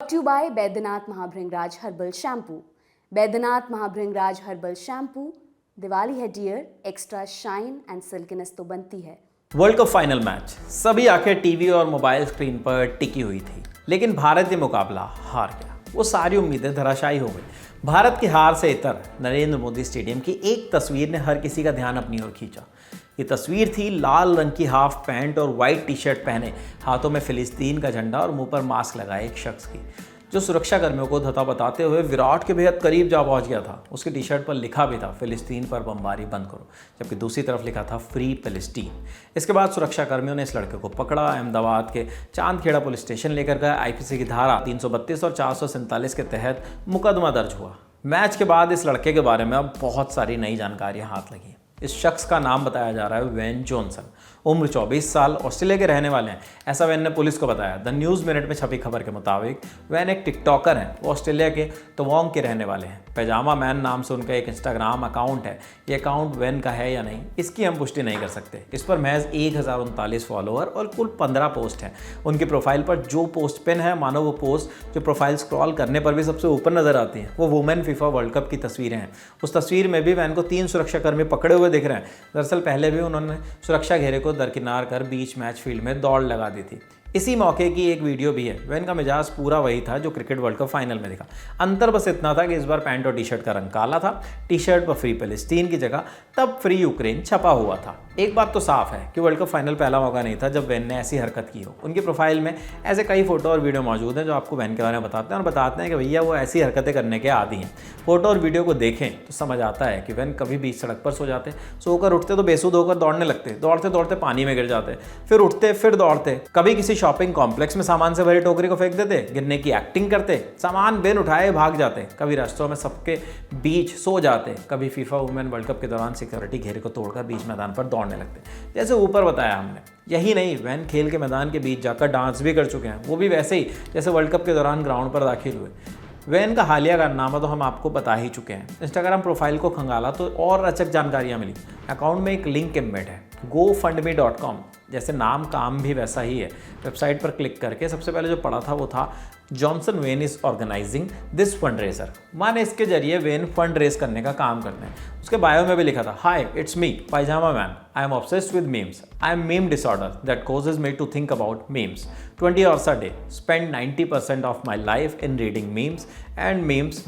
Brought to you by Baidyanath Mahabhringraj herbal shampoo. Baidyanath Mahabhringraj herbal shampoo, Diwali है dear, extra shine and silkiness तो बनती है। World cup final match, सभी आंखें टीवी और मोबाइल स्क्रीन पर टिकी हुई थी, लेकिन भारत ये मुकाबला हार गया। वो सारी उम्मीदें धराशायी हो गई। भारत की हार से इतर नरेंद्र मोदी स्टेडियम की एक तस्वीर ने हर किसी का ध्यान अपनी ओर खींचा। ये तस्वीर थी लाल रंग की हाफ पैंट और वाइट टी शर्ट पहने, हाथों में फिलिस्तीन का झंडा और मुंह पर मास्क लगाए एक शख्स की, जो सुरक्षा कर्मियों को धता बताते हुए विराट के बेहद करीब जा पहुंच गया था। उसकी टी शर्ट पर लिखा भी था, फिलिस्तीन पर बमबारी बंद करो, जबकि दूसरी तरफ लिखा था फ्री फिलिस्तीन। इसके बाद सुरक्षा कर्मियों ने इस लड़के को पकड़ा, अहमदाबाद के चांदखेड़ा पुलिस स्टेशन लेकर गए। आईपीसी की धारा 332 और 447 के तहत मुकदमा दर्ज हुआ। मैच के बाद इस लड़के के बारे में अब बहुत सारी नई जानकारियां हाथ लगी। इस शख्स का नाम बताया जा रहा है वेन जॉनसन। उम्र 24 साल, ऑस्ट्रेलिया के रहने वाले हैं, ऐसा वेन ने पुलिस को बताया। द न्यूज़ मिनट में छपी खबर के मुताबिक वेन एक टिकटॉकर हैं। वो ऑस्ट्रेलिया के तवांग के रहने वाले हैं। पैजामा मैन नाम से उनका एक इंस्टाग्राम अकाउंट है। ये अकाउंट वेन का है या नहीं, इसकी हम पुष्टि नहीं कर सकते। इस पर महज 1039 फॉलोअर और कुल 15 पोस्ट हैं। उनकी प्रोफाइल पर जो पोस्ट पिन है, मानो वो पोस्ट जो प्रोफाइल स्क्रॉल करने पर भी सबसे ऊपर नजर आती है, वो वुमेन फीफा वर्ल्ड कप की तस्वीरें हैं। उस तस्वीर में भी वैन को 3 सुरक्षाकर्मी पकड़े हुए दिख रहे हैं। दरअसल पहले भी उन्होंने सुरक्षा घेरे को दरकिनार कर बीच मैच फील्ड में दौड़ लगा दी थी। इसी मौके की एक वीडियो भी है। वैन का मिजाज पूरा वही था जो क्रिकेट वर्ल्ड कप फाइनल में दिखा। अंतर बस इतना था कि इस बार पैंट और टी शर्ट का रंग काला था। टी शर्ट पर फ्री पैलेस्टीन की जगह तब फ्री यूक्रेन छपा हुआ था। एक बात तो साफ है कि वर्ल्ड कप फाइनल पहला मौका नहीं था जब वैन ने ऐसी हरकत की हो। उनकी प्रोफाइल में ऐसे कई फोटो और वीडियो मौजूद हैं जो आपको वैन के बारे में बताते हैं और बताते हैं कि भैया वो ऐसी हरकतें करने के आदी हैं। फोटो और वीडियो को देखें तो समझ आता है कि वैन कभी बीच सड़क पर सो जाते, सोकर उठते तो बेसुध होकर दौड़ने लगते, दौड़ते दौड़ते पानी में गिर जाते, फिर उठते फिर दौड़ते, कभी किसी शॉपिंग कॉम्प्लेक्स में सामान से भरी टोकरी को फेंक देते, गिरने की एक्टिंग करते, सामान बिन उठाए भाग जाते, कभी रास्तों में सबके बीच सो जाते, कभी फीफा वुमेन वर्ल्ड कप के दौरान सिक्योरिटी घेरे को तोड़कर बीच मैदान पर दौड़ने लगते, जैसे ऊपर बताया हमने। यही नहीं, वैन खेल के मैदान के बीच जाकर डांस भी कर चुके हैं, वो भी वैसे ही जैसे वर्ल्ड कप के दौरान ग्राउंड पर दाखिल हुए। वैन का हालिया कारनामा तो हम आपको बता ही चुके हैं। इंस्टाग्राम प्रोफाइल को खंगाला तो और रोचक जानकारियाँ मिली। अकाउंट में एक लिंक एम्बेड है, gofundme.com, जैसे नाम काम भी वैसा ही है। वेबसाइट पर क्लिक करके सबसे पहले जो पढ़ा था वो था Johnson when is organising this fund raiser, माने इसके जरिए वेन फंड रेज करने का काम करते हैं। उसके बायो में भी लिखा था, hi it's me pyjama man, I am obsessed with memes, I am meme disorder that causes me to think about memes, 20 hours a day, spend 90% of my life in reading memes and memes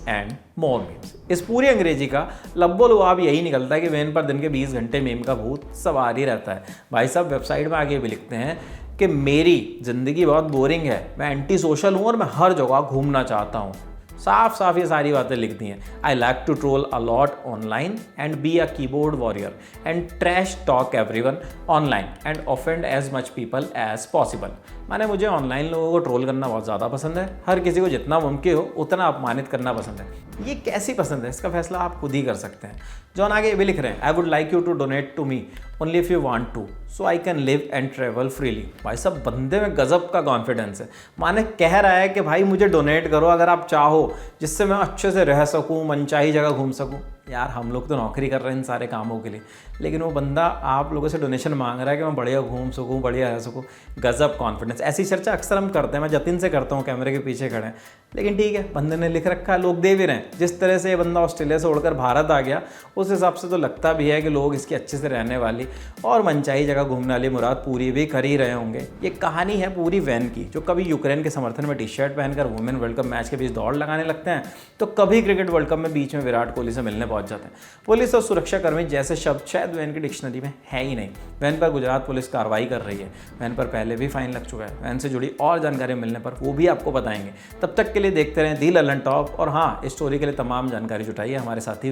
and more memes। इस पूरी अंग्रेजी का लब्बो लुआब यही निकलता है कि van पर दिन के 20 घंटे मीम का भूत सवार ही रहता है। भाई साहब वेबसाइट में आगे भी लिखते हैं कि मेरी ज़िंदगी बहुत बोरिंग है, मैं एंटी सोशल हूँ और मैं हर जगह घूमना चाहता हूँ। साफ साफ ये सारी बातें लिख दी हैं। I like to troll a lot online and be a keyboard warrior and trash talk everyone online and offend as much people as possible. माने मुझे ऑनलाइन लोगों को ट्रोल करना बहुत ज़्यादा पसंद है, हर किसी को जितना मुमकिन हो उतना अपमानित करना पसंद है। ये कैसी पसंद है, इसका फैसला आप खुद ही कर सकते हैं। जॉन आगे भी लिख रहे हैं, I would like you to donate to me only if you want to so I can live and travel freely. भाई सब बंदे में गजब का कॉन्फिडेंस है। माने कह रहा है कि भाई मुझे डोनेट करो अगर आप चाहो, जिससे मैं अच्छे से रह सकूं, मनचाही जगह घूम सकूं। यार हम लोग तो नौकरी कर रहे हैं इन सारे कामों के लिए, लेकिन वो बंदा आप लोगों से डोनेशन मांग रहा है कि मैं बढ़िया घूम सकूं, बढ़िया रह सकूं। गजब कॉन्फिडेंस। ऐसी चर्चा अक्सर हम करते हैं, मैं जतिन से करता हूँ, कैमरे के पीछे खड़े हैं। लेकिन ठीक है, बंदे ने लिख रखा है, लोग दे भी रहे हैं। जिस तरह से ये बंदा ऑस्ट्रेलिया से उड़कर भारत आ गया, उस हिसाब से तो लगता भी है कि लोग इसकी अच्छे से रहने वाली और मनचाही जगह घूमने वाली मुराद पूरी भी कर ही रहे होंगे। ये कहानी है पूरी वैन की, जो कभी यूक्रेन के समर्थन में टी शर्ट पहनकर वुमेन वर्ल्ड कप मैच के बीच दौड़ लगाने लगते हैं, तो कभी क्रिकेट वर्ल्ड कप में बीच में विराट कोहली से मिलने पहुंच जाते हैं। पुलिस और सुरक्षाकर्मी जैसे शब्द शायद वैन की डिक्शनरी में है ही नहीं। वैन पर गुजरात पुलिस कार्रवाई कर रही है। वैन पर पहले भी फाइन लग चुका है। वैन से जुड़ी और जानकारी मिलने पर वो भी आपको बताएंगे। तब तक के लिए देखते रहें दी ललन टॉप। और हाँ, इस स्टोरी के लिए तमाम जानकारी जुटाई है हमारे साथी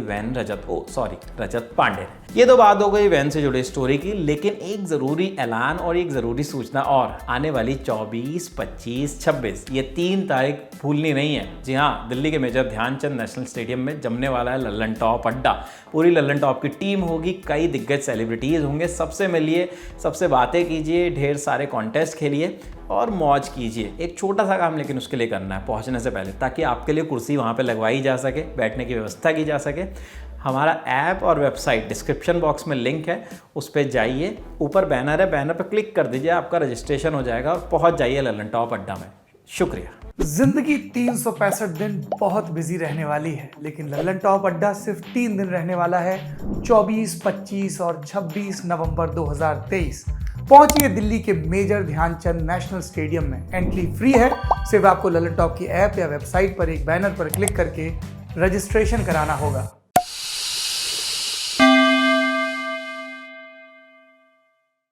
रजत पांडे। ये तो बात हो गई वैन से जुड़ी स्टोरी की, लेकिन एक ज़रूरी ऐलान और एक ज़रूरी सूचना और। आने वाली 24, 25, 26 ये 3 तारीख भूलनी नहीं है। जी हाँ, दिल्ली के मेजर ध्यानचंद नेशनल स्टेडियम में जमने वाला है ललन टॉप अड्डा। पूरी ललन टॉप की टीम होगी, कई दिग्गज सेलिब्रिटीज़ होंगे। सबसे मिलिए, सबसे बातें कीजिए, ढेर सारे कॉन्टेस्ट खेलिए और मौज कीजिए। एक छोटा सा काम लेकिन उसके लिए करना है पहुंचने से पहले, ताकि आपके लिए कुर्सी वहाँ पे लगवाई जा सके, बैठने की व्यवस्था की जा सके। हमारा ऐप और वेबसाइट डिस्क्रिप्शन बॉक्स में लिंक है, उस पर जाइए, ऊपर बैनर है, बैनर पर क्लिक कर दीजिए, आपका रजिस्ट्रेशन हो जाएगा और पहुंच जाइए ललन टॉप अड्डा में। शुक्रिया। जिंदगी 365 दिन बहुत बिजी रहने वाली है, लेकिन ललन टॉप अड्डा सिर्फ 3 दिन रहने वाला है, 24, 25 और 26 नवंबर 2023। पहुंचिए दिल्ली के मेजर ध्यानचंद नेशनल स्टेडियम में। एंट्री फ्री है, सिर्फ आपको ललन टॉप की ऐप या वेबसाइट पर एक बैनर पर क्लिक करके रजिस्ट्रेशन कराना होगा।